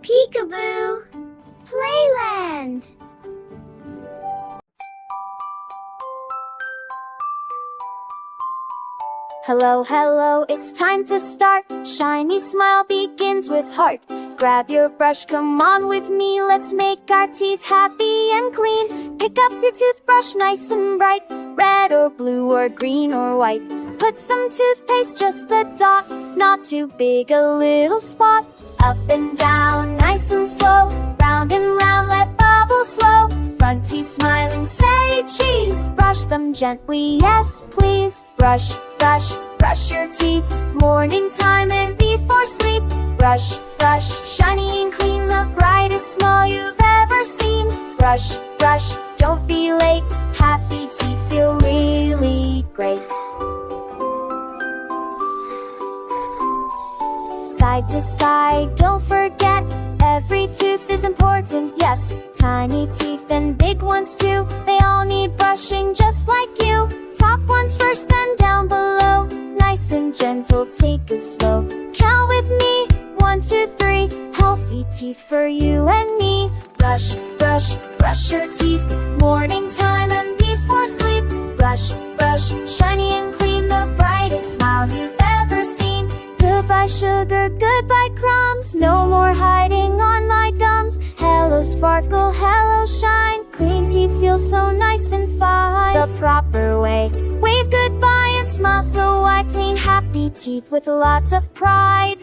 Peek-a-boo Playland. Hello, hello, it's time to start. Shiny smile begins with heart. Grab your brush, come on with me. Let's make our teeth happy and clean. Pick up your toothbrush, nice and bright. Red or blue or green or white. Put some toothpaste, just a dot. Not too big, a little spot. Up and down, nice and slow. Round and round, let bubbles flow. Front teeth smiling, say cheese. Brush them gently, yes please. Brush, brush, brush your teeth. Morning time and before sleep. Brush, brush, shiny and clean. The brightest smile you've ever seen. Brush, brush, don't be late. Happy teeth feel really great. Side to side, don't forget. Every tooth is important, yes. Tiny teeth and big ones too. They all need brushing just like you. Top ones first, then down below. Nice and gentle, take it slow. Count with me, 1, 2, 3. Healthy teeth for you and me. Brush, brush, brush your teeth. Morning time and before sleep. Brush, brush, shiny and clean. The brightest smile you've ever seen. Goodbye sugar, goodbye crumbs. No more hiding on my gums. Hello sparkle, hello shine. Clean teeth feel so nice and fine. The proper way. Wave goodbye and smile so I clean happy teeth with lots of pride.